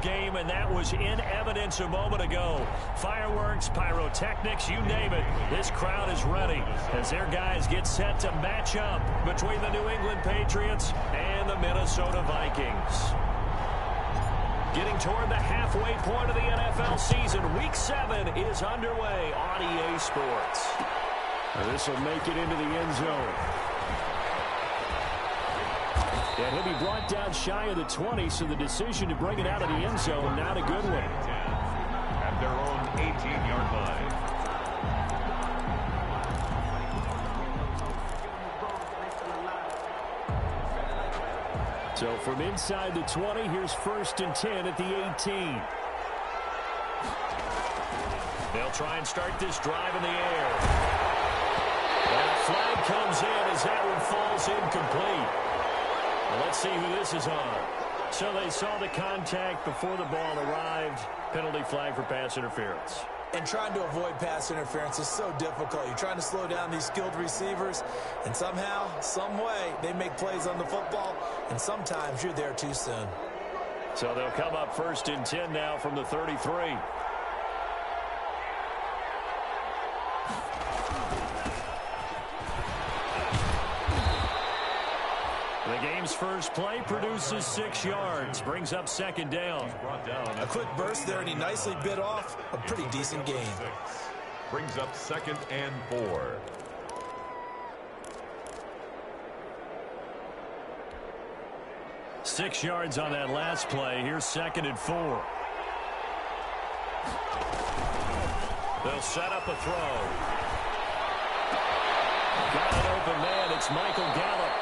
game, and that was in evidence a moment ago. Fireworks, pyrotechnics, you name it. This crowd is ready as their guys get set to match up between the New England Patriots and the Minnesota Vikings. Getting toward the halfway point of the NFL season, Week 7 is underway on EA Sports. This will make it into the end zone. And he'll be brought down shy of the 20, so the decision to bring it out of the end zone, not a good one. At their own 18-yard line. So from inside the 20, here's 1st and 10 at the 18. They'll try and start this drive in the air. And a flag comes in as that one falls incomplete. Well, let's see who this is on. So they saw the contact before the ball arrived. Penalty flag for pass interference. And trying to avoid pass interference is so difficult. You're trying to slow down these skilled receivers, and somehow, some way, they make plays on the football, and sometimes you're there too soon. So they'll come up 1st and 10 now from the 33. The game's first play produces 6 yards, brings up 2nd down. A quick burst there, and he nicely bit off a pretty decent gain. Brings up 2nd and 4. Six yards on that last play. Here's 2nd and 4. They'll set up a throw. Got an open man. It's Michael Gallup.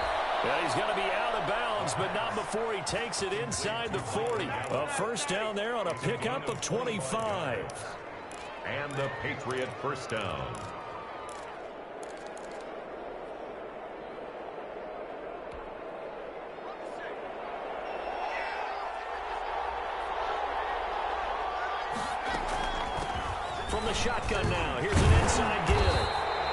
Yeah, he's going to be out of bounds, but not before he takes it inside the 40. A 1st down there on a pickup of 25. And the Patriot 1st down. From the shotgun now, here's an inside give.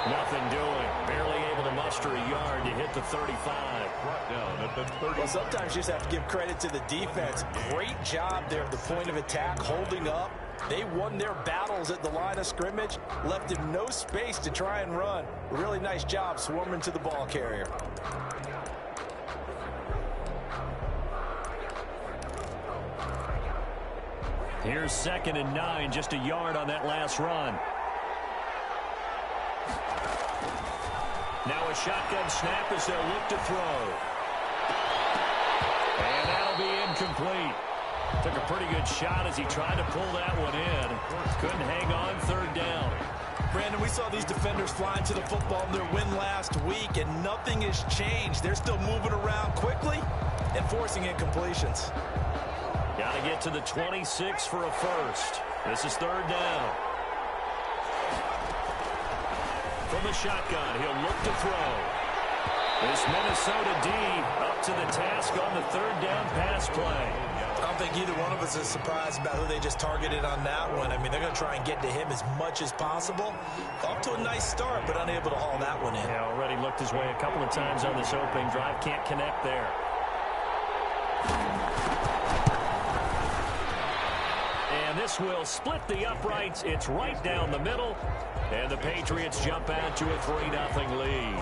Nothing doing. Barely able to muster a yard to hit the 35. Brought down at the 30. Well, sometimes you just have to give credit to the defense. Great job there at the point of attack, holding up. They won their battles at the line of scrimmage, left him no space to try and run. Really nice job swarming to the ball carrier. Here's 2nd and 9, just a yard on that last run. Now a shotgun snap as they'll look to throw. And that'll be incomplete. Took a pretty good shot as he tried to pull that one in. Couldn't hang on, 3rd down. Brandon, we saw these defenders flying to the football in their win last week, and nothing has changed. They're still moving around quickly and forcing incompletions. Got to get to the 26 for a 1st. This is 3rd down. From the shotgun, he'll look to throw. This Minnesota D up to the task on the 3rd down pass play. I don't think either one of us is surprised about who they just targeted on that one. I mean, they're going to try and get to him as much as possible. Off to a nice start, but unable to haul that one in. Yeah, already looked his way a couple of times on this opening drive. Can't connect there. And this will split the uprights. It's right down the middle. And the Patriots jump out to a 3-0 lead.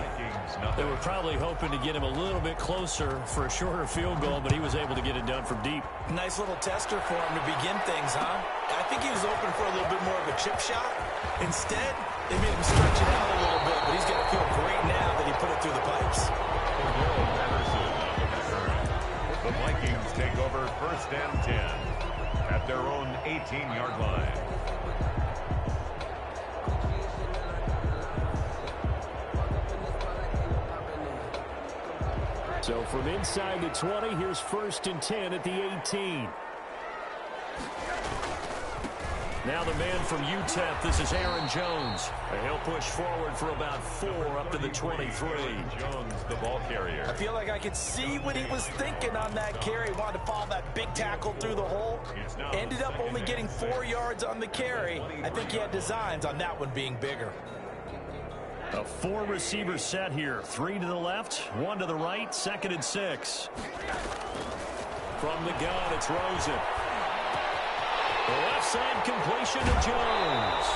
They were probably hoping to get him a little bit closer for a shorter field goal, but he was able to get it done from deep. Nice little tester for him to begin things, huh? I think he was open for a little bit more of a chip shot. Instead, they made him stretch it out a little bit, but he's going to feel great now that he put it through the pipes. The Vikings take over 1st and 10 at their own 18-yard line. So from inside the 20, here's 1st and 10 at the 18. Now the man from UTEP, this is Aaron Jones. And he'll push forward for about 4 up to the 23. Jones, the ball carrier. I feel like I could see what he was thinking on that carry. Wanted to follow that big tackle through the hole. Ended up only getting 4 yards on the carry. I think he had designs on that one being bigger. A 4-receiver set here. 3 to the left, 1 to the right, 2nd and 6. From the gun, it's Rosen. The left side completion to Jones.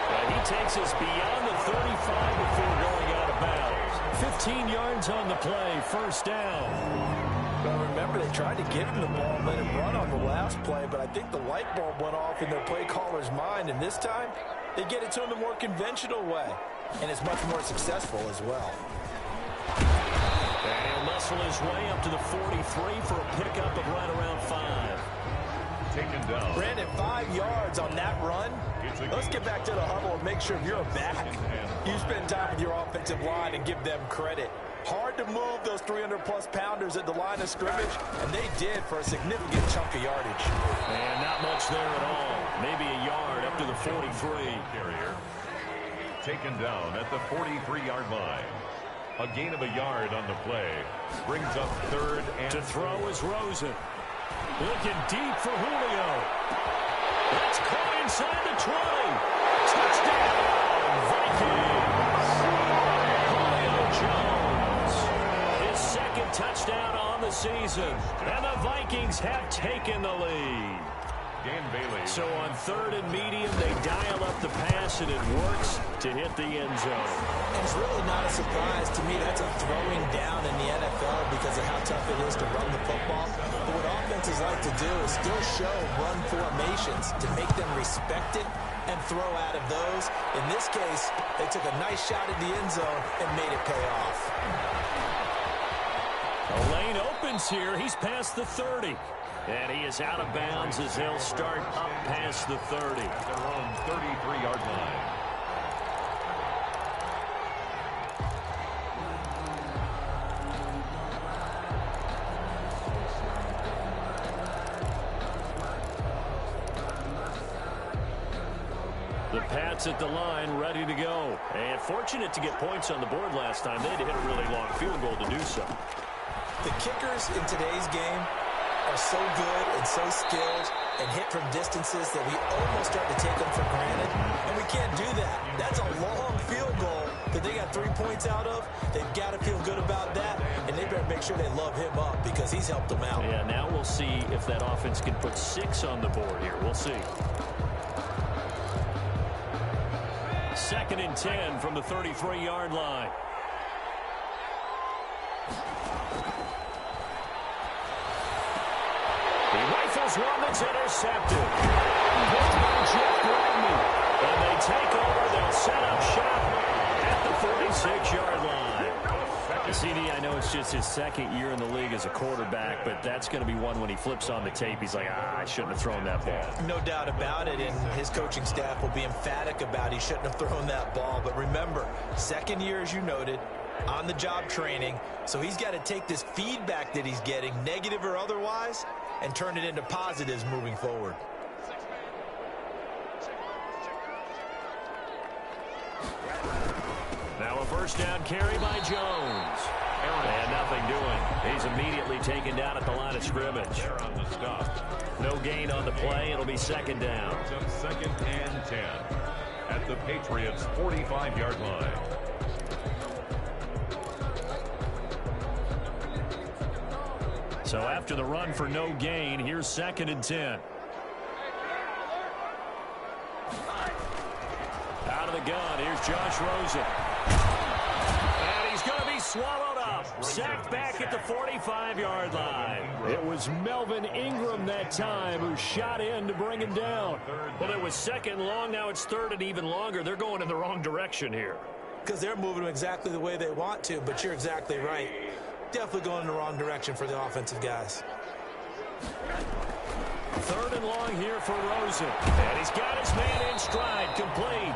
And he takes us beyond the 35 before going out of bounds. 15 yards on the play, first down. Well, remember, they tried to give him the ball and let him run on the last play, but I think the light bulb went off in their play caller's mind, and this time they get it to him the more conventional way, and it's much more successful as well. And he'll muscle his way up to the 43 for a pickup of right around 5. Taken down. Brandon, 5 yards on that run. Let's get back to the huddle and make sure if you're a back, you spend time with your offensive line and give them credit. Hard to move those 300-plus pounders at the line of scrimmage, and they did for a significant chunk of yardage. And not much there at all. Maybe a yard up to the 43. Carrier taken down at the 43-yard line. A gain of a yard on the play. Brings up third and to throw is Rosen. Looking deep for Julio. That's caught inside the 20. Touchdown, Vikings. Julio Jones. His second touchdown on the season. And the Vikings have taken the lead. Dan Bailey. So on third and medium, they dial up the pass, and it works to hit the end zone. And it's really not a surprise to me. That's a throwing down in the NFL because of how tough it is to run the football. But what offenses like to do is still show run formations to make them respect it and throw out of those. In this case, they took a nice shot at the end zone and made it pay off. The lane opens here. He's past the 30. And he is out of bounds as they'll start up past the 30. Their own 33-yard line. The Pats at the line, ready to go. And fortunate to get points on the board last time. They had to hit a really long field goal to do so. The kickers in today's game are so good and so skilled and hit from distances that we almost start to take them for granted, and we can't do that. That's a long field goal that they got 3 points out of. They've got to feel good about that, and they better make sure they love him up because he's helped them out. Yeah, now we'll see if that offense can put 6 on the board here. We'll see. 2nd and 10 from the 33-yard line. He rifles one that's intercepted. And they take over. They'll set up shop at the 46-yard line. CD, I know it's just his second year in the league as a quarterback, but that's going to be one when he flips on the tape. He's like, I shouldn't have thrown that ball. No doubt about it, and his coaching staff will be emphatic about he shouldn't have thrown that ball. But remember, second year, as you noted, on-the-job training, so he's got to take this feedback that he's getting, negative or otherwise, and turn it into positives moving forward. Now a first down carry by Jones. And nothing doing. He's immediately taken down at the line of scrimmage. On the stop. No gain on the play. It'll be second down. It's up 2nd and 10 at the Patriots' 45-yard line. So after the run for no gain, here's 2nd and 10. Out of the gun, here's Josh Rosen. And he's going to be swallowed up. Sacked back at the 45-yard line. It was Melvin Ingram that time who shot in to bring him down. Well, it was 2nd long. Now it's 3rd and even longer. They're going in the wrong direction here. Because they're moving exactly the way they want to, but you're exactly right. Definitely going in the wrong direction for the offensive guys. 3rd and long here for Rosen. And he's got his man in stride, complete.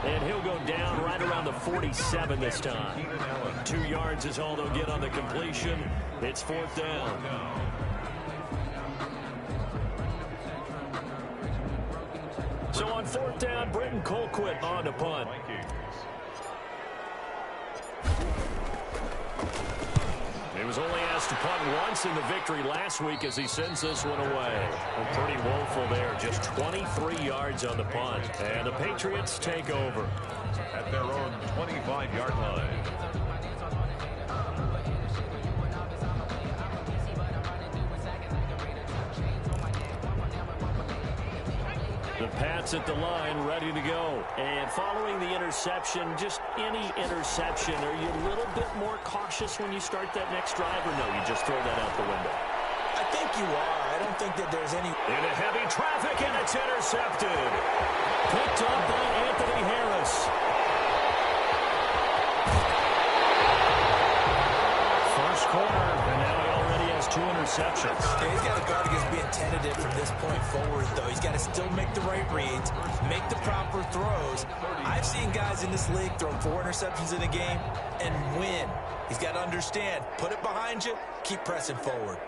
And he'll go down right around the 47 this time. 2 yards is all they'll get on the completion. It's 4th down. So on 4th down, Britton Colquitt on to punt. He was only asked to punt once in the victory last week as he sends this one away. Well, pretty woeful there. Just 23 yards on the punt. And the Patriots take over. At their own 25-yard line. The Pats at the line, ready to go. And following the interception, just any interception, are you a little bit more cautious when you start that next drive, or no, you just throw that out the window? I think you are. I don't think that there's any... Into heavy traffic, and it's intercepted. Picked up by Anthony Harris. First quarter, and now he already has 2 interceptions. Yeah, he's got to guard against being tentative from this point forward, though. He's got to still make the right reads, make the proper throws. I've seen guys in this league throw 4 interceptions in a game and win. He's got to understand, put it behind you, keep pressing forward.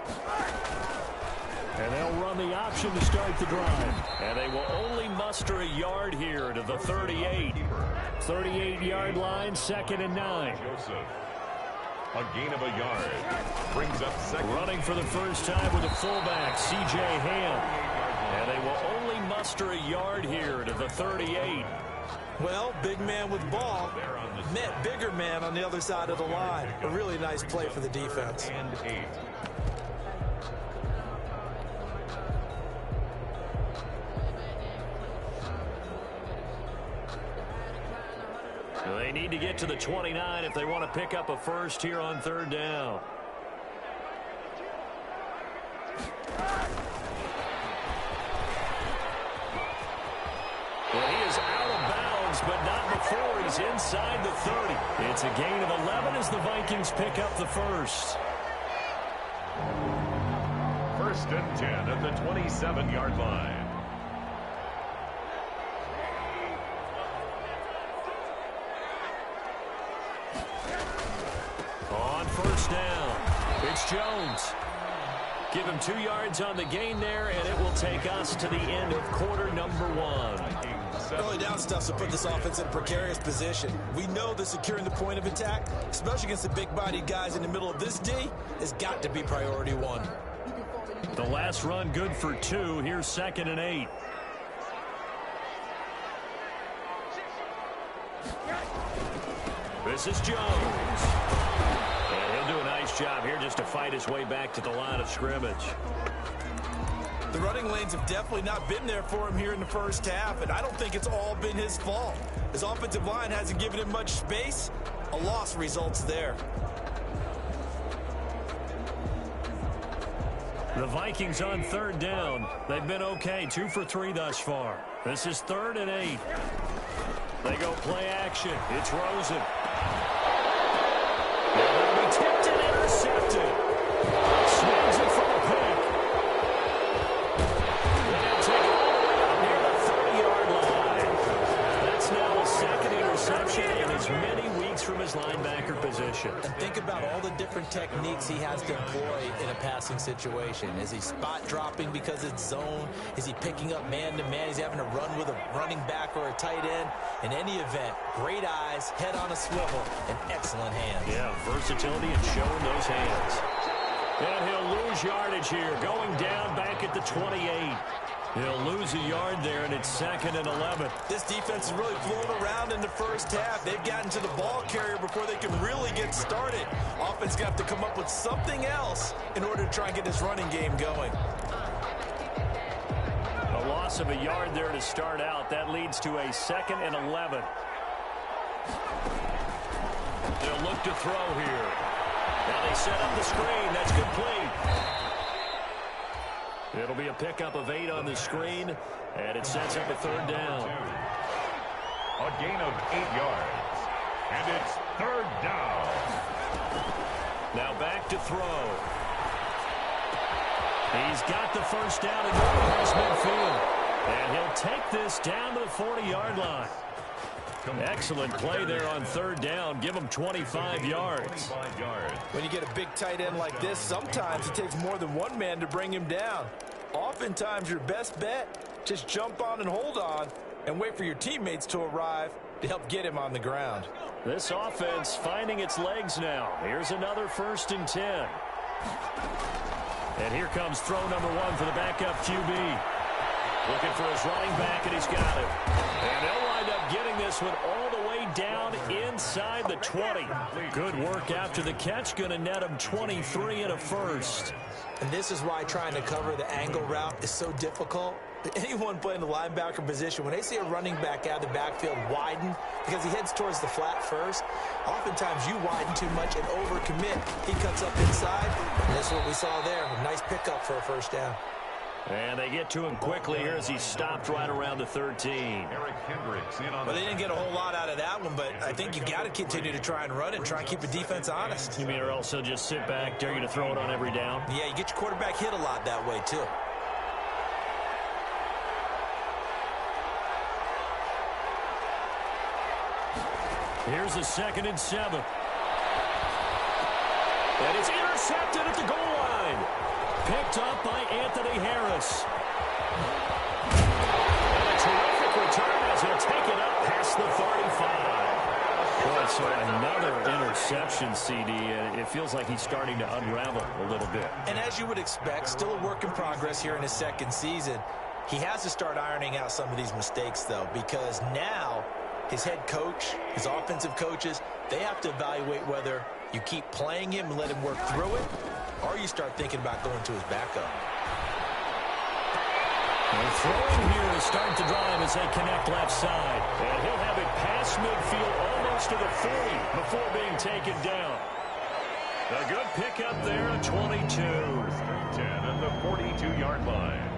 And they'll run the option to start the drive. And they will only muster a yard here to the 38. 38-yard line, 2nd and 9. A gain of a yard. Brings up second. Running for the first time with a fullback, C.J. Ham. And they will only muster a yard here to the 38. Well, big man with ball met bigger man on the other side of the line. A really nice play for the defense. And 8. They need to get to the 29 if they want to pick up a first here on 3rd down. Well, he is out of bounds, but not before he's inside the 30. It's a gain of 11 as the Vikings pick up the first. 1st and 10 at the 27-yard line. On 1st down, it's Jones. Give him 2 yards on the gain there, and it will take us to the end of quarter number 1. Early down stuff to put this offense in a precarious position. We know that securing the point of attack, especially against the big-bodied guys in the middle of this D, has got to be priority 1. The last run good for 2. Here's 2nd and 8. This is Jones. And he'll do a nice job here just to fight his way back to the line of scrimmage. The running lanes have definitely not been there for him here in the first half, and I don't think it's all been his fault. His offensive line hasn't given him much space. A loss results there. The Vikings on 3rd down. They've been okay, 2 for 3 thus far. This is 3rd and 8. They go play action. It's Rosen. They'll be tipped and intercepted. Swings it for the pick. They'll take it all the way up near the 30-yard line. That's now a 2nd interception in as many weeks from his linebacker position. And think about all the different techniques he has to employ in a passing situation. Is he spot dropping because it's zone? Is he picking up man-to-man? Is he having to run with a running back or a tight end? In any event, great eyes, head on a swivel, and excellent hands. Yeah, versatility and showing those hands. And he'll lose yardage here, going down back at the 28. He'll lose a yard there, and it's 2nd and 11. This defense is really flown around in the first half. They've gotten to the ball carrier before they can really get started. Offense got to come up with something else in order to try and get this running game going. A loss of a yard there to start out. That leads to a 2nd and 11. They'll look to throw here. Now they set up the screen. That's complete. It'll be a pickup of 8 on the screen, and it sets up a 3rd down. A gain of 8 yards. And it's 3rd down. Now back to throw. He's got the first down and past midfield. And he'll take this down to the 40-yard line. Excellent play there on 3rd down. Give him 25 yards. When you get a big tight end like this, sometimes it takes more than one man to bring him down. Oftentimes, your best bet, just jump on and hold on and wait for your teammates to arrive to help get him on the ground. This offense finding its legs now. Here's another 1st and 10. And here comes throw number 1 for the backup QB. Looking for his running back, and he's got it. And they'll wind up getting this one all the way down inside the 20. Good work after the catch. Going to net him 23 and a first. And this is why trying to cover the angle route is so difficult. Anyone playing the linebacker position, when they see a running back out of the backfield widen because he heads towards the flat first, oftentimes you widen too much and overcommit. He cuts up inside, and that's what we saw there. A nice pickup for a first down. And they get to him quickly here as he stopped right around the 13. Eric Hendricks in on Well, they didn't get a whole lot out of that one, but I think you've got to continue to try and run and try and keep the defense honest. You mean, or also just sit back, dare you to throw it on every down? Yeah, you get your quarterback hit a lot that way, too. Here's a 2nd and 7. And it's intercepted at the goal line. Picked up by Anthony Harris. And a terrific return as he'll take it up past the 35. Boy, so another interception, CD. It feels like he's starting to unravel a little bit. And as you would expect, still a work in progress here in his second season. He has to start ironing out some of these mistakes, though, because now his head coach, his offensive coaches, they have to evaluate whether you keep playing him and let him work through it, or you start thinking about going to his backup. And throwing here to start the drive as they connect left side. And he'll have it past midfield almost to the 40 before being taken down. A good pickup there at 22. 10 at the 42-yard line.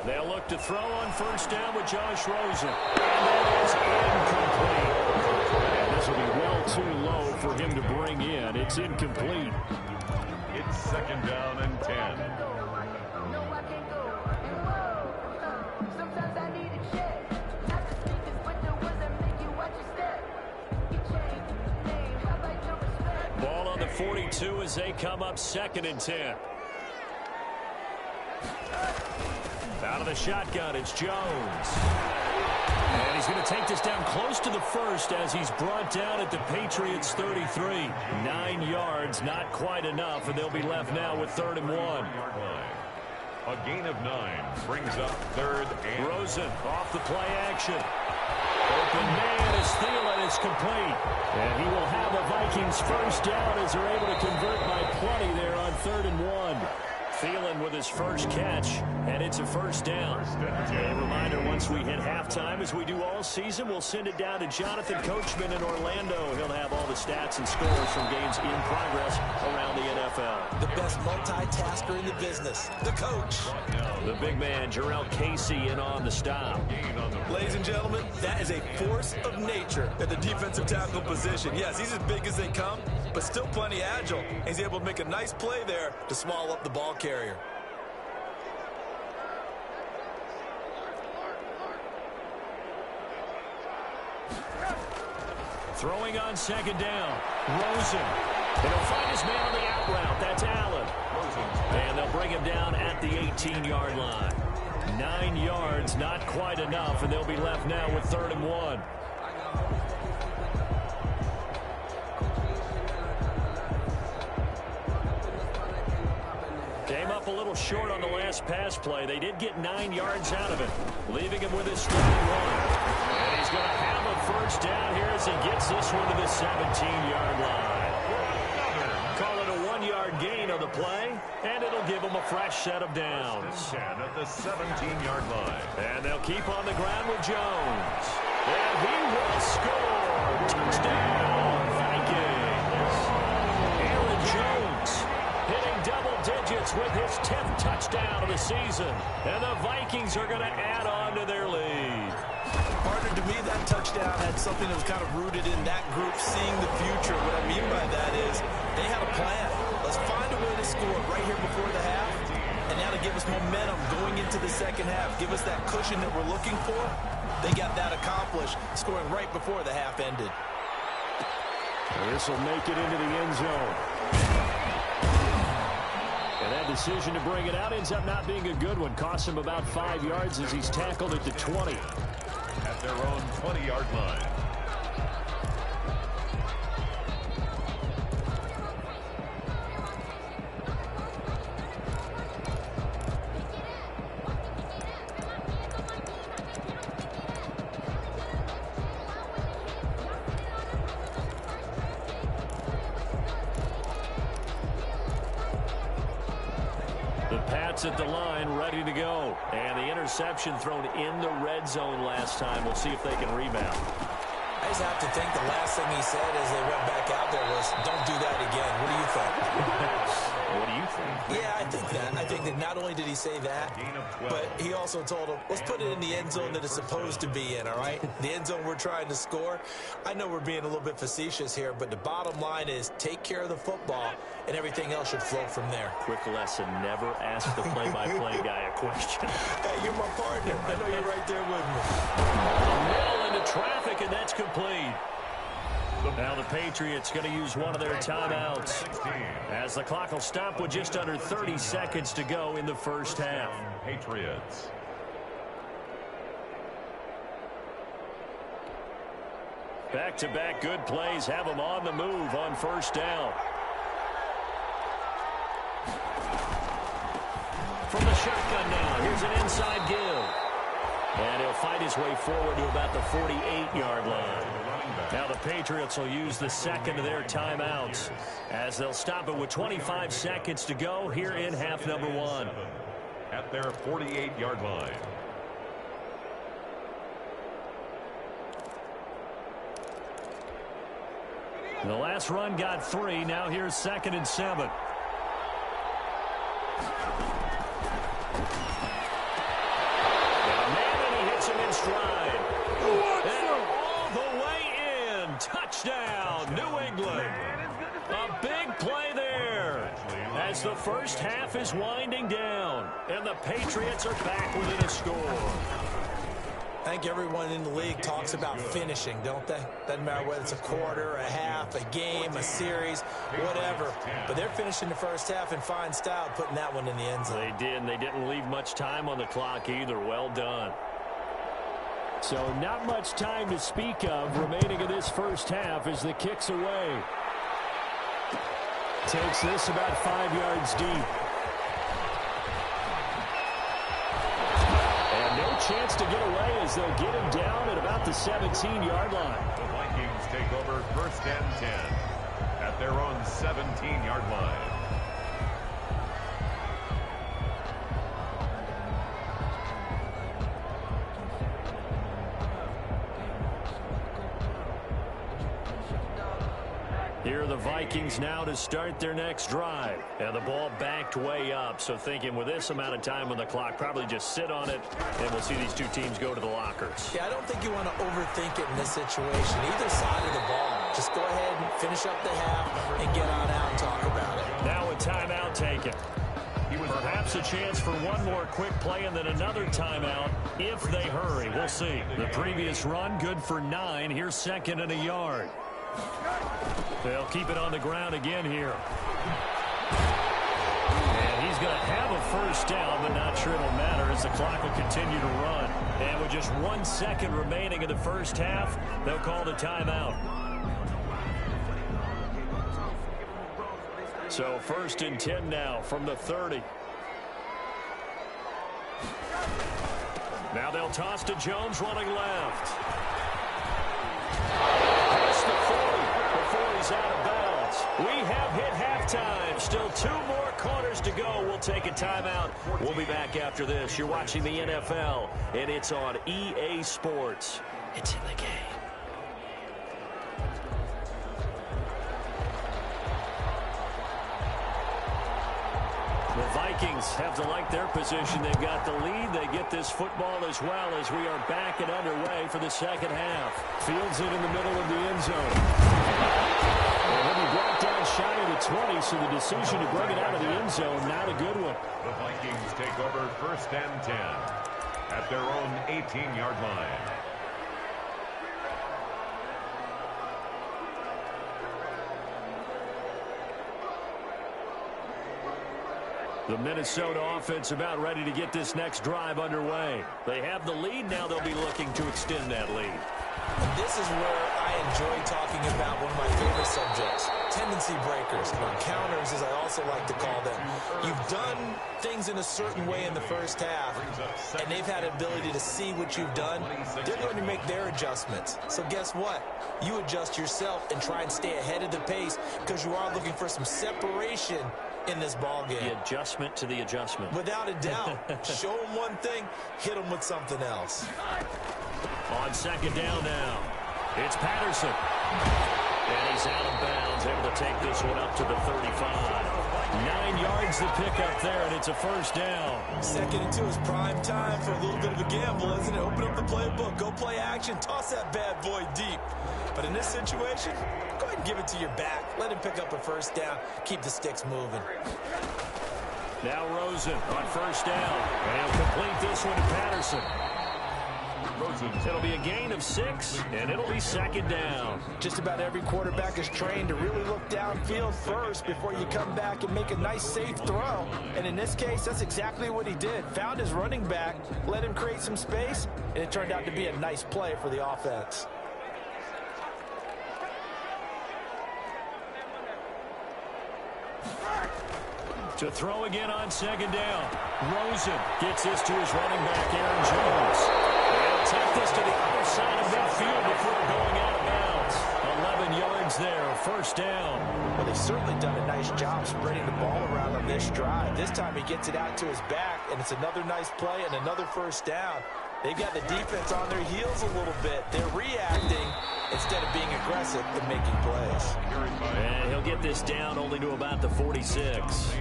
They'll look to throw on first down with Josh Rosen. And that is incomplete. And this will be well too low for him to bring in. It's incomplete. It's 2nd down and 10. Ball on the 42 as they come up 2nd and 10. Out of the shotgun, it's Jones. And he's going to take this down close to the first as he's brought down at the Patriots' 33. 9 yards, not quite enough, and they'll be left now with 3rd and 1. A gain of 9 brings up 3rd and... Rosen off the play action. Open man as Thielen is complete. And he will have a Vikings first down as they're able to convert by plenty there on 3rd and 1. Thielen with his first catch, and it's a first down. A reminder, once we hit halftime, as we do all season, we'll send it down to Jonathan Coachman in Orlando. He'll have all the stats and scores from games in progress around the NFL. The best multitasker in the business, the coach. The big man, Jarrell Casey, in on the stop. Ladies and gentlemen, that is a force of nature at the defensive tackle position. Yes, he's as big as they come, but still plenty agile. He's able to make a nice play there to swallow up the ball carrier. Throwing on 2nd down, Rosen. And he'll find his man on the out route. That's Allen. And they'll bring him down at the 18-yard line. 9 yards, not quite enough, and they'll be left now with 3rd and 1. Came up a little short on the last pass play. They did get 9 yards out of it, leaving him with his 3rd and 1. And he's going to have a first down here as he gets this one to the 17-yard line. Call it a 1-yard gain on the play, and it'll give him a fresh set of downs. 10 at the 17-yard line. And they'll keep on the ground with Jones. And he will score. Touchdown, Vikings. Aaron Jones hitting double digits with his 10th touchdown of the season. And the Vikings are going to add on to their lead. Partner, to me, that touchdown had something that was kind of rooted in that group seeing the future. What I mean by that is they had a plan. Let's find a way to score right here before the half. And now to give us momentum going into the second half, give us that cushion that we're looking for. They got that accomplished, scoring right before the half ended. This will make it into the end zone. And that decision to bring it out ends up not being a good one. Costs him about 5 yards as he's tackled at the 20. At their own 20-yard line. Pats at the line, ready to go. And the interception thrown in the red zone last time. We'll see if they can rebound. I just have to think the last thing he said as they went back out there was, don't do that again. What do you think? What do you think? Yeah, I think that. I think that not only did he say that, but he also told him, let's put it in the end zone that it's supposed to be in, all right? The end zone we're trying to score. I know we're being a little bit facetious here, but the bottom line is take care of the football, and everything else should flow from there. Quick lesson, never ask the play-by-play guy a question. Hey, you're my partner. I know you're right there with me. Middle into traffic, and that's complete. Now the Patriots going to use one of their timeouts as the clock will stop with just under 30 seconds to go in the first half. Patriots. Back-to-back good plays have them on the move on first down. From the shotgun now, here's an inside give. And he'll fight his way forward to about the 48-yard line. Now the Patriots will use the second of their timeouts as they'll stop it with 25 seconds to go here in half number one. At their 48-yard line. The last run got 3. Now here's 2nd and 7. Stride. All the way in. Touchdown, New England. A big play there as the first half is winding down. And the Patriots are back within a score. I think everyone in the league talks about finishing, don't they? Doesn't matter whether it's a quarter, a half, a game, a series, whatever. But they're finishing the first half in fine style, putting that one in the end zone. They did, and they didn't leave much time on the clock either. Well done. So not much time to speak of remaining in this first half as the kick's away. Takes this about 5 yards deep. And no chance to get away as they'll get him down at about the 17-yard line. The Vikings take over 1st and 10 at their own 17-yard line. Here are the Vikings now to start their next drive. And the ball backed way up. So thinking with this amount of time on the clock, probably just sit on it, and we'll see these two teams go to the lockers. Yeah, I don't think you want to overthink it in this situation. Either side of the ball. Just go ahead and finish up the half and get on out and talk about it. Now a timeout taken. Perhaps a chance for one more quick play and then another timeout if they hurry. We'll see. The previous run good for 9. Here's 2nd and a yard. They'll keep it on the ground again here. And he's going to have a first down, but not sure it'll matter as the clock will continue to run. And with just 1 second remaining in the first half, they'll call the timeout. So 1st and 10 now from the 30. Now they'll toss to Jones running left. Past the 40 before he's out of bounds. We have hit halftime. Still 2 more quarters to go. We'll take a timeout. We'll be back after this. You're watching the NFL, and it's on EA Sports. It's in the game. The Vikings have to like their position. They've got the lead. They get this football as well as we are back and underway for the second half. Fields it in the middle of the end zone. And when he brought down shy of the 20, so the decision to bring it out of the end zone, not a good one. The Vikings take over 1st and 10 at their own 18-yard line. The Minnesota offense about ready to get this next drive underway. They have the lead. Now they'll be looking to extend that lead. And this is where I enjoy talking about one of my favorite subjects, tendency breakers, or counters as I also like to call them. You've done things in a certain way in the first half, and they've had an ability to see what you've done. They're going to make their adjustments. So guess what? You adjust yourself and try and stay ahead of the pace because you are looking for some separation in this ball game. The adjustment to the adjustment. Without a doubt. Show them one thing, hit them with something else. On second down now, it's Patterson. And he's out of bounds, able to take this one up to the 35. 9 yards to pick up there, and it's a first down. 2nd and 2 is prime time for a little bit of a gamble, isn't it? Open up the playbook, go play action, toss that bad boy deep. But in this situation, go ahead and give it to your back. Let him pick up a first down. Keep the sticks moving. Now Rosen on first down. And he'll complete this one to Patterson. It'll be a gain of 6, and it'll be second down. Just about every quarterback is trained to really look downfield first before you come back and make a nice, safe throw. And in this case, that's exactly what he did. Found his running back, let him create some space, and it turned out to be a nice play for the offense. To throw again on second down. Rosen gets this to his running back, Aaron Jones. They'll take this to the other side of midfield before going out of bounds. 11 yards there, first down. Well, they've certainly done a nice job spreading the ball around on this drive. This time he gets it out to his back, and it's another nice play and another first down. They've got the defense on their heels a little bit. They're reacting instead of being aggressive and making plays. And he'll get this down only to about the 46.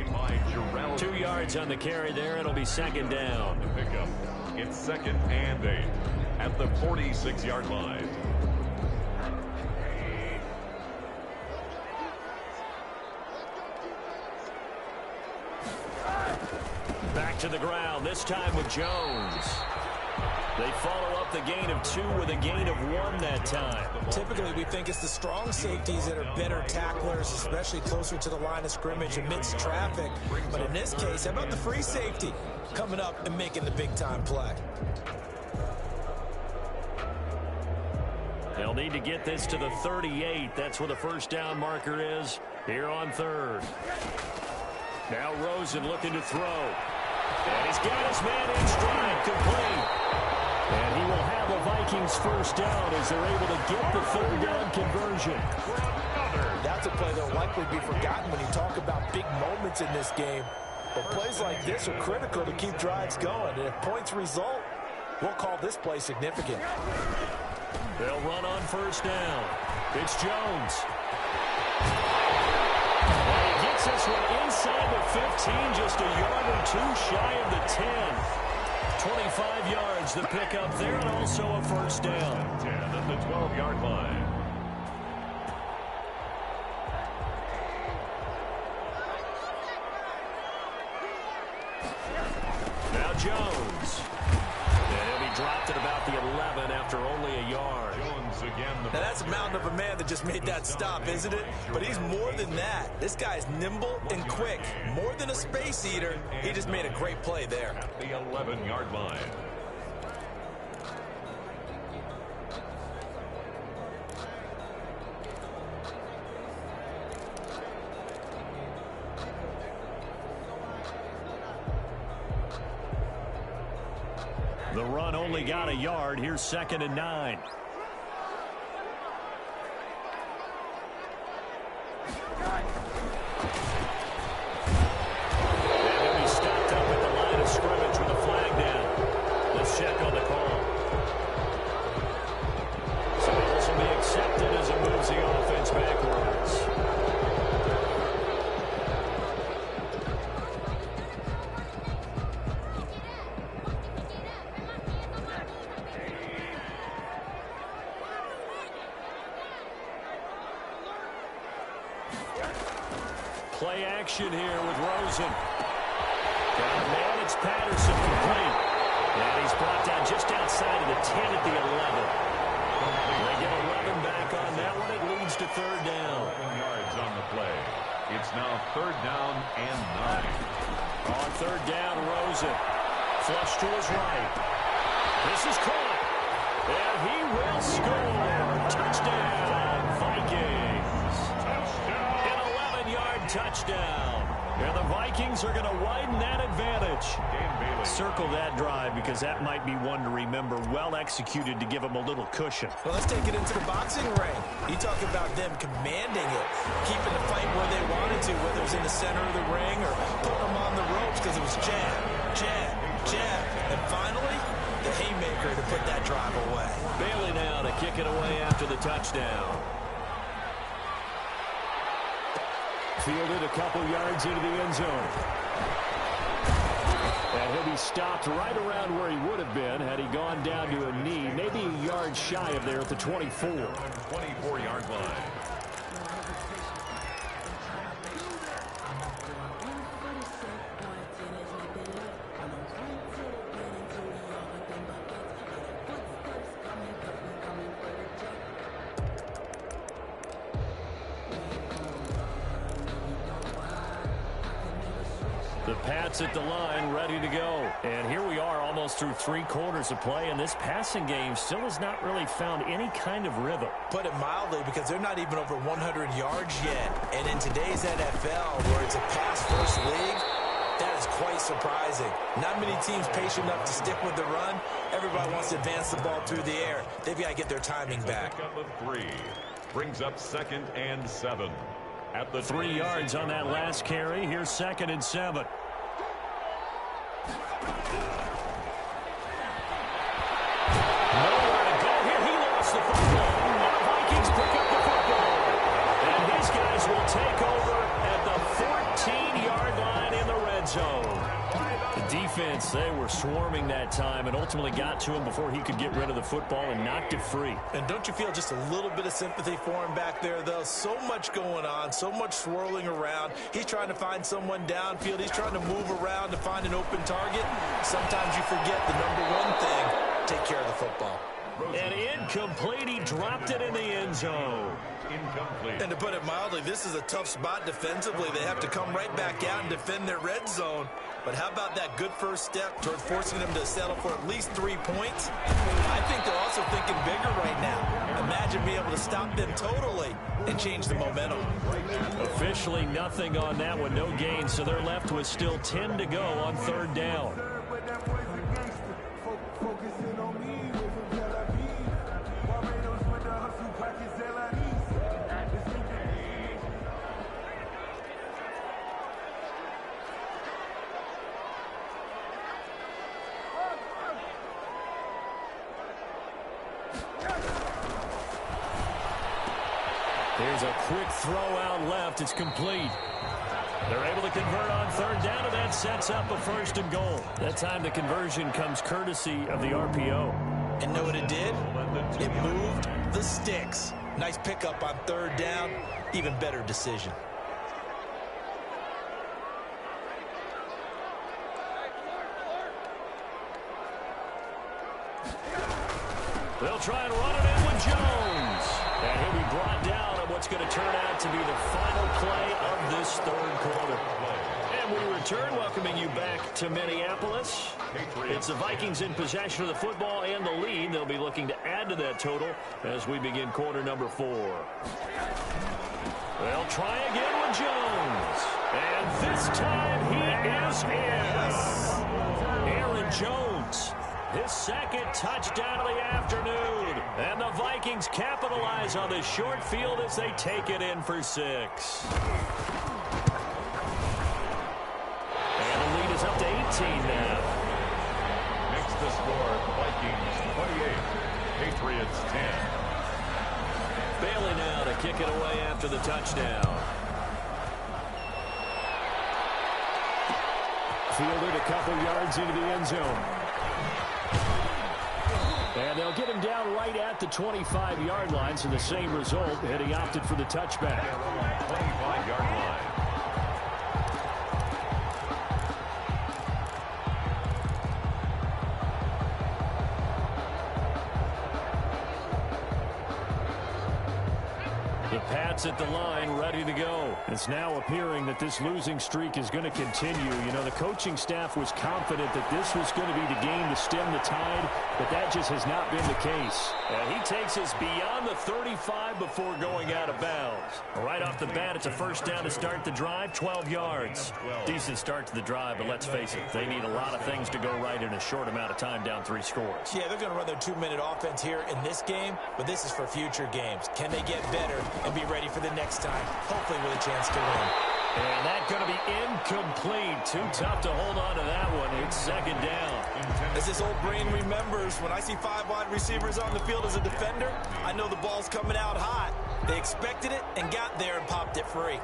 2 yards on the carry there. It'll be second down. It's 2nd and 8 at the 46-yard line. Back to the ground, this time with Jones. They follow up the gain of 2 with a gain of 1 that time. Typically, we think it's the strong safeties that are better tacklers, especially closer to the line of scrimmage amidst traffic. But in this case, how about the free safety coming up and making the big-time play? They'll need to get this to the 38. That's where the first down marker is here on 3rd. Now Rosen looking to throw. And he's got his man in stride, complete. And he will have the Vikings first down as they're able to get the 3rd down conversion. That's a play that will likely be forgotten when you talk about big moments in this game. But plays like this are critical to keep drives going. And if points result, we'll call this play significant. They'll run on first down. It's Jones. And he gets this one inside the 15, just a yard or 2 shy of the 10. 25 yards the pickup there, and also a first down. 10 at the 12-yard line. Now Jones. And he'll be dropped at about the 11 after only a yard. Jones again. Now, that's a mountain of a man that just made that stop, isn't it? But he's more than that. This guy's nimble and quick. More than a space eater, he just made a great play there. At the 11-yard line. The run only got a yard. Here's 2nd and 9. And he'll be stopped up at the line of scrimmage with a flag down. Let's check on the call. So this will be accepted as it moves the offense backwards. Play action here with Rosen. Got a man, it's Patterson complete. And he's brought down just outside of the 10 at the 11. They get 11 back on that one. It leads to 3rd down. 11 yards on the play. It's now 3rd down and 9. On 3rd down, Rosen. Flush to his right. This is caught. And he will score. Touchdown, Vikings. Touchdown. touchdown. And the Vikings are going to widen that advantage. Circle that drive because that might be one to remember. Well executed to give them a little cushion. Well, let's take it into the boxing ring. You talk about them commanding it, keeping the fight where they wanted to, whether it's in the center of the ring or putting them on the ropes because it was jab, jab, jab. And finally, the haymaker to put that drive away. Bailey now to kick it away after the touchdown. Fielded a couple yards into the end zone. And he'll be stopped right around where he would have been had he gone down to a knee, maybe a yard shy of there at the 24. 24-yard line. The Pats at the line, ready to go. And here we are almost through 3 quarters of play, and this passing game still has not really found any kind of rhythm. Put it mildly, because they're not even over 100 yards yet. And in today's NFL, where it's a pass-first league, that is quite surprising. Not many teams patient enough to stick with the run. Everybody wants to advance the ball through the air. They've got to get their timing back. Pickup of 3. Brings up 2nd and 7. At the 3 yards on that last carry. Here's 2nd and 7. Nowhere to go here. He lost the football. The Vikings pick up the football. And these guys will take over at the 14-yard line in the red zone. The defense, they were swarming that time and ultimately got to him before he could get rid of the football and knocked it free. And don't you feel just a little bit of sympathy for him back there, though? So much going on, so much swirling around. He's trying to find someone downfield. He's trying to move around to find an open target. Sometimes you forget the number one thing, take care of the football. And incomplete. He dropped it in the end zone. incomplete. And to put it mildly, this is a tough spot defensively. They have to come right back out and defend their red zone. But how about that good first step toward forcing them to settle for at least 3 points? I think they're also thinking bigger right now. Imagine being able to stop them totally and change the momentum. Officially nothing on that one, no gain, so they're left with still 10 to go on third down. Here's a quick throw out left. It's complete. They're able to convert on third down, and that sets up a 1st and goal. That time the conversion comes courtesy of the RPO. And know what it did? It moved the sticks. Nice pickup on third down. Even better decision. They'll try and run it in with Jones. And he'll be brought down on what's going to turn out to be the final play of this third quarter. And we return, welcoming you back to Minneapolis. It's the Vikings in possession of the football and the lead. They'll be looking to add to that total as we begin quarter number 4. They'll try again with Jones. And this time he is in. Aaron Jones. His 2nd touchdown of the afternoon. And the Vikings capitalize on this short field as they take it in for 6. And the lead is up to 18 now. Makes the score Vikings 28, Patriots 10. Bailey now to kick it away after the touchdown. Fielded a couple yards into the end zone. And they'll get him down right at the 25-yard line, so the same result, and he opted for the touchback. 25-yard line. The Pats at the line, ready to go. It's now appearing that this losing streak is going to continue. You know, the coaching staff was confident that this was going to be the game to stem the tide, but that just has not been the case. And he takes us beyond the 35 before going out of bounds. Right off the bat, it's a first down to start the drive, 12 yards. Decent start to the drive, but let's face it, they need a lot of things to go right in a short amount of time, down 3 scores. Yeah, they're going to run their 2-minute offense here in this game, but this is for future games. Can they get better and be ready for the next time, hopefully with a chance to win? And that's going to be incomplete. Too tough to hold on to that one. It's second down. As this old brain remembers, when I see 5 wide receivers on the field as a defender, I know the ball's coming out hot. They expected it and got there and popped it free.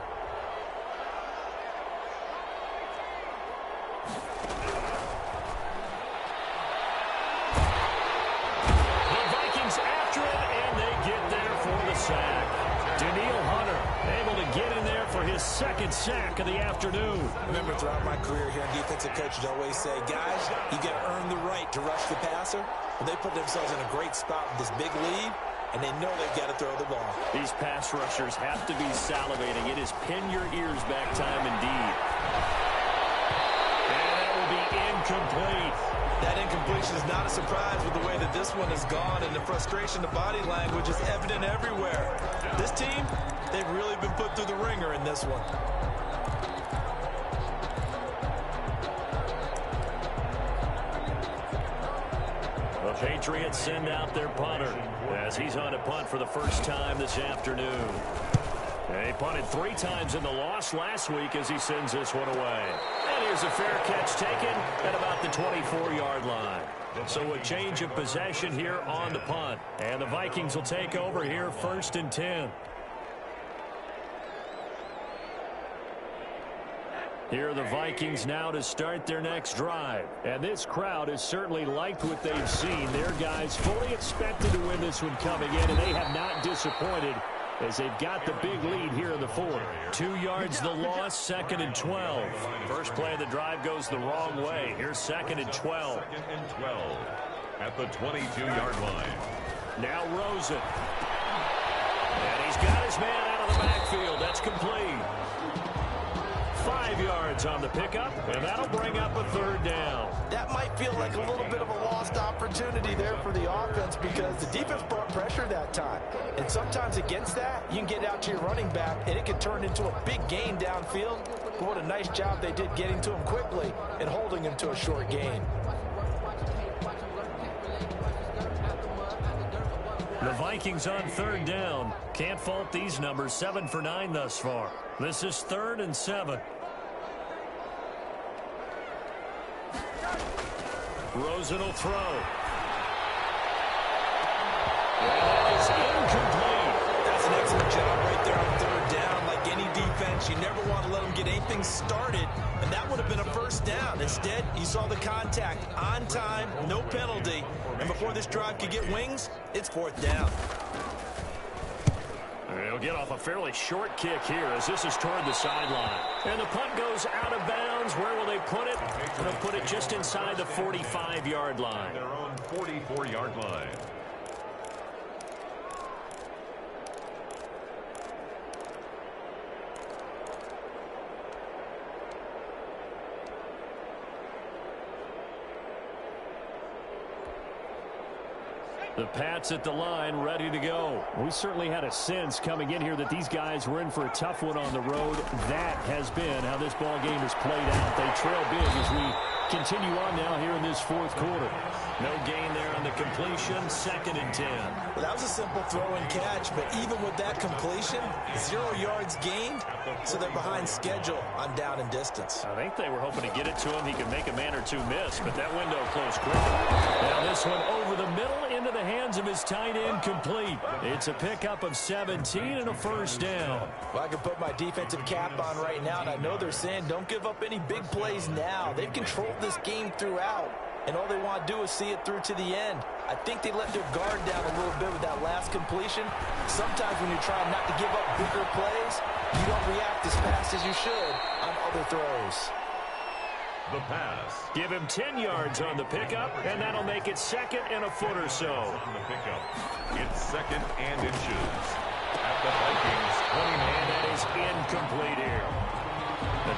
The Vikings after it, and they get there for the sack. Daniil Hunter able to get in there for his second sack of the afternoon. Remember, throughout my career here in defensive coaches always say, guys, you got to earn the right to rush the passer. Well, they put themselves in a great spot with this big lead, and they know they've got to throw the ball. These pass rushers have to be salivating. It is pin your ears back time indeed. And that will be incomplete. That incompletion is not a surprise with the way that this one has gone, and the frustration, the body language is evident everywhere. This team, they've really been put through the ringer in this one. The Patriots send out their punter as he's on a punt for the first time this afternoon. He punted 3 times in the loss last week as he sends this one away. And here's a fair catch taken at about the 24-yard line. So a change of possession here on the punt. And the Vikings will take over here, 1st and 10. Here are the Vikings now to start their next drive. And this crowd has certainly liked what they've seen. Their guys fully expected to win this one coming in, and they have not disappointed as they've got the big lead here in the 4th. 2 yards the loss, 2nd and 12. First play of the drive goes the wrong way. Here's 2nd and 12. 2nd and 12 at the 22-yard line. Now Rosen. And he's got his man out of the backfield. That's complete. 5 yards on the pickup, and that'll bring up a 3rd down. That might feel like a little bit of a lost opportunity there for the offense because the defense brought pressure that time. And sometimes against that, you can get out to your running back, and it can turn into a big gain downfield. But what a nice job they did getting to him quickly and holding him to a short gain. The Vikings on 3rd down. Can't fault these numbers. 7 for 9 thus far. This is 3rd and 7. Rosen will throw. And that is incomplete. That's an excellent job right there on 3rd down. Like any defense, you never want to let them get anything started, and that would have been a 1st down. Instead, you saw the contact on time, no penalty, and before this drive could get wings, it's 4th down. He'll get off a fairly short kick here as this is toward the sideline. And the punt goes out of bounds. Where will they put it? They'll put it just inside the 45-yard line. Their own 44-yard line. The Pats at the line, ready to go. We certainly had a sense coming in here that these guys were in for a tough one on the road. That has been how this ball game has played out. They trail big as we continue on now here in this 4th quarter. No gain there on the completion, 2nd and 10. Well, that was a simple throw and catch, but even with that completion, 0 yards gained, so they're behind schedule on down and distance. I think they were hoping to get it to him. He could make a man or two miss, but that window closed quick. Now this one over the middle into the hands of his tight end, complete. It's a pickup of 17 and a 1st down. Well, I can put my defensive cap on right now, and I know they're saying don't give up any big plays now. They've controlled this game throughout, and all they want to do is see it through to the end. I think they let their guard down a little bit with that last completion. Sometimes when you're trying not to give up bigger plays, you don't react as fast as you should on other throws. The pass. Give him 10 yards on the pickup, and that'll make it 2nd and a foot or so. On the pickup, it's 2nd and inches at the Vikings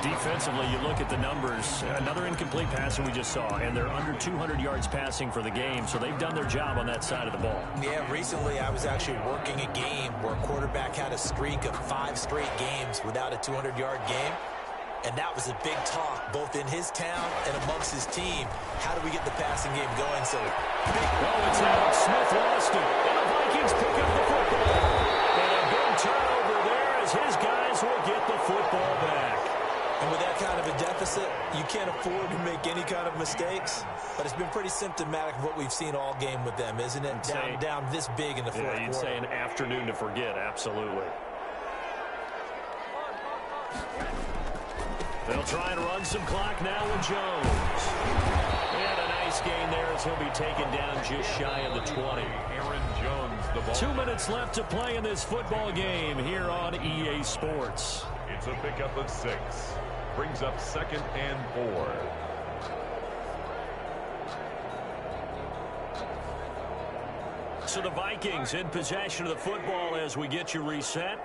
Defensively, you look at the numbers. Another incomplete passer we just saw, and they're under 200 yards passing for the game, so they've done their job on that side of the ball. Yeah, recently I was actually working a game where a quarterback had a streak of 5 straight games without a 200-yard game, and that was a big talk both in his town and amongst his team. How do we get the passing game going? So, it's out. Smith lost it, and the Vikings pick up the football. And a big turnover there as his guys will get the football back. And with that kind of a deficit, you can't afford to make any kind of mistakes. But it's been pretty symptomatic of what we've seen all game with them, isn't it? Down this big in the fourth quarter. You'd say an afternoon to forget, absolutely. They'll try and run some clock now with Jones. And a nice gain there as he'll be taken down just shy of the 20. Aaron Jones, the ball. 2 minutes left to play in this football game here on EA Sports. It's a pickup of 6. Brings up 2nd and 4. So the Vikings in possession of the football as we get you reset.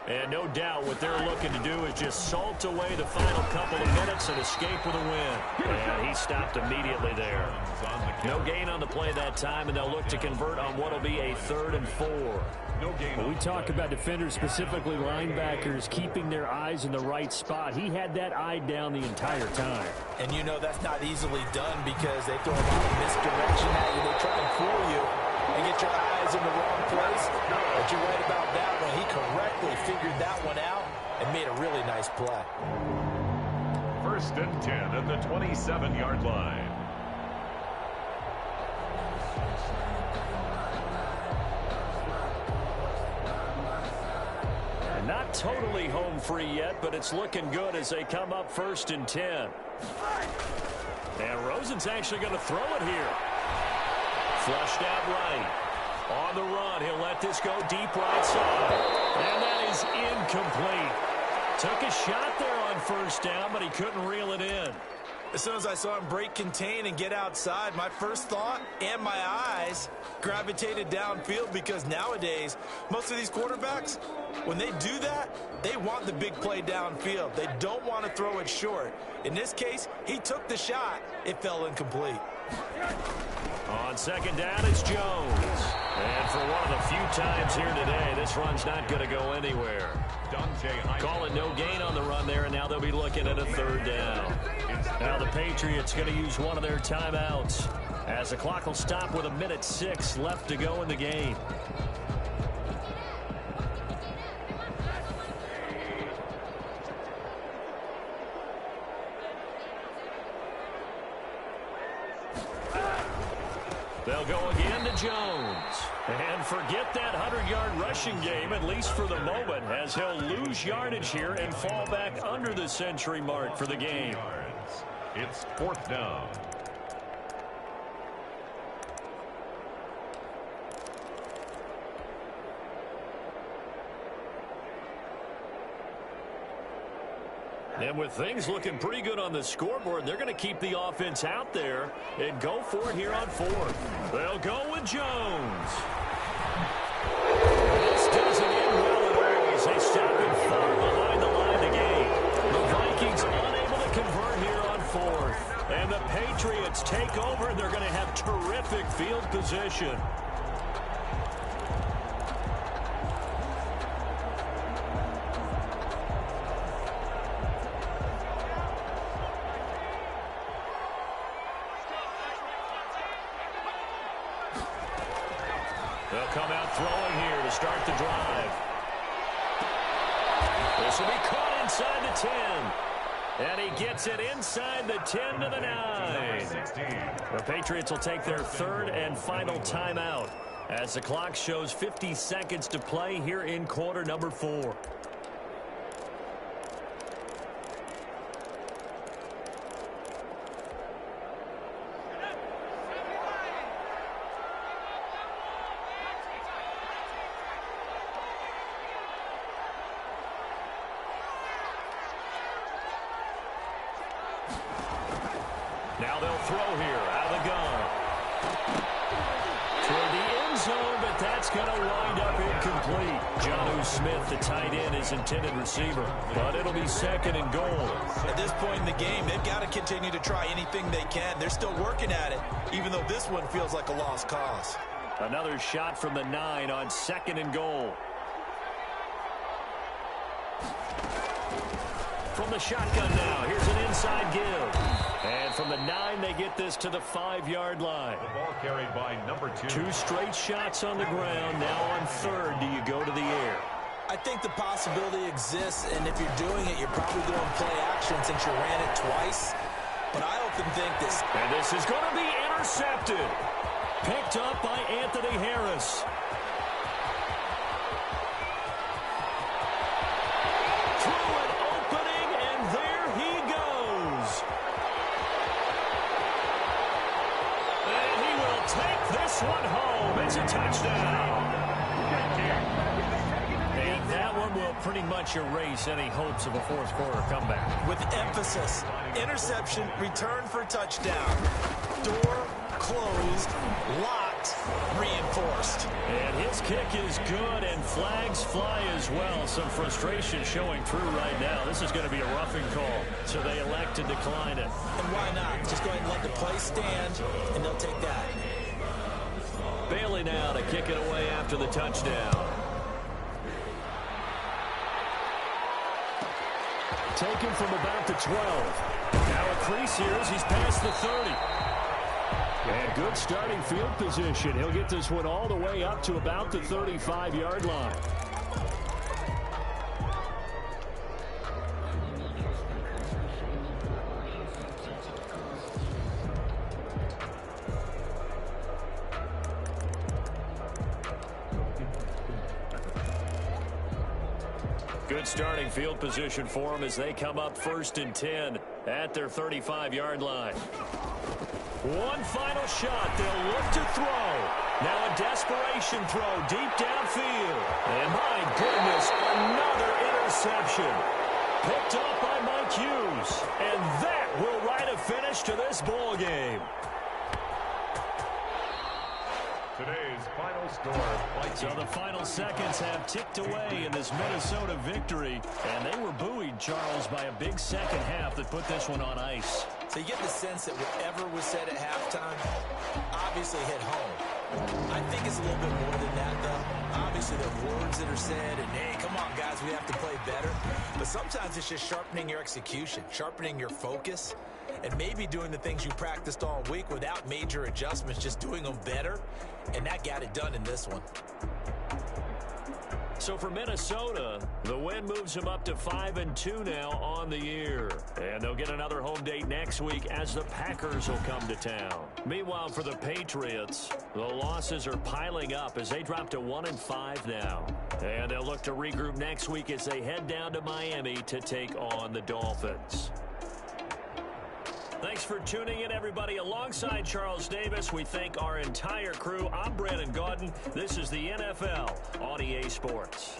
And no doubt what they're looking to do is just salt away the final couple of minutes and escape with a win. And he stopped immediately there. No gain on the play that time, and they'll look to convert on what will be a 3rd and 4. When we talk about defenders, specifically linebackers, keeping their eyes in the right spot, he had that eye down the entire time. And you know that's not easily done because they throw a lot of misdirection at you. They try and fool you and get your eyes in the wrong place. But you're right about that one. He correctly figured that one out and made a really nice play. 1st and 10 at the 27-yard line. Not totally home free yet, but it's looking good as they come up 1st and 10. And Rosen's actually going to throw it here. Flushed out right. On the run, he'll let this go deep right side. And that is incomplete. Took a shot there on 1st down, but he couldn't reel it in. As soon as I saw him break contain and get outside, my first thought and my eyes gravitated downfield because nowadays, most of these quarterbacks, when they do that, they want the big play downfield. They don't want to throw it short. In this case, he took the shot. It fell incomplete. On 2nd down, it's Jones. And for one of the few times here today, this run's not going to go anywhere. Call it no gain on the run there, and now they'll be looking at a 3rd down. Now the Patriots going to use one of their timeouts as the clock will stop with 1:06 left to go in the game. They'll go again to Jones. And forget that 100-yard rushing game, at least for the moment, as he'll lose yardage here and fall back under the century mark for the game. It's 4th down. And with things looking pretty good on the scoreboard, they're going to keep the offense out there and go for it here on 4th. They'll go with Jones. This doesn't end well at all as they stop him far behind the line of the game. The Vikings unable to convert here on 4th. And the Patriots take over, and they're going to have terrific field position. They'll come out throwing here to start the drive. This will be caught inside the 10. And he gets it inside the 10 to the 9. The Patriots will take their 3rd and final timeout as the clock shows 50 seconds to play here in quarter number 4. Now they'll throw here out of the gun. Toward the end zone, but that's it's going to wind up incomplete. Jonnu Smith, the tight end, his intended receiver. But it'll be 2nd and goal. At this point in the game, they've got to continue to try anything they can. They're still working at it, even though this one feels like a lost cause. Another shot from the 9 on 2nd and goal. From the shotgun now, here's an inside give. And from the 9, they get this to the 5-yard line. The ball carried by number 2. 2 straight shots on the ground. Now on 3rd, do you go to the air? I think the possibility exists, and if you're doing it, you're probably going play action since you ran it twice. But I often think this. And this is going to be intercepted. Picked up by Anthony Harris. Through an opening, and there he goes. And he will take this one home. It's a touchdown. And that one will pretty much erase any hopes of a fourth-quarter comeback. With emphasis, interception, return for touchdown. Door closed, locked, reinforced. And his kick is good, and flags fly as well. Some frustration showing through right now. This is going to be a roughing call, so they elect to decline it. And why not? Just go ahead and let the play stand, and they'll take that. Bailey now to kick it away after the touchdown. Taken from about the 12. Now a crease here as he's past the 30. And good starting field position. He'll get this one all the way up to about the 35-yard line. Good starting field position for them as they come up 1st and 10 at their 35-yard line. One final shot. They'll look to throw. Now a desperation throw deep downfield. And my goodness, another interception. Picked up by Mike Hughes. And that will write a finish to this ball game. Today's final score. So the final seconds have ticked away in this Minnesota victory. And they were buoyed, Charles, by a big second half that put this one on ice. So you get the sense that whatever was said at halftime obviously hit home. I think it's a little bit more than that, though. Obviously, there are words that are said, and, hey, come on, guys, we have to play better. But sometimes it's just sharpening your execution, sharpening your focus, and maybe doing the things you practiced all week without major adjustments, just doing them better, and that got it done in this one. So for Minnesota, the win moves them up to 5-2 now on the year. And they'll get another home date next week as the Packers will come to town. Meanwhile, for the Patriots, the losses are piling up as they drop to 1-5 now. And they'll look to regroup next week as they head down to Miami to take on the Dolphins. Thanks for tuning in, everybody. Alongside Charles Davis, we thank our entire crew. I'm Brandon Gaudin. This is the NFL on EA Sports.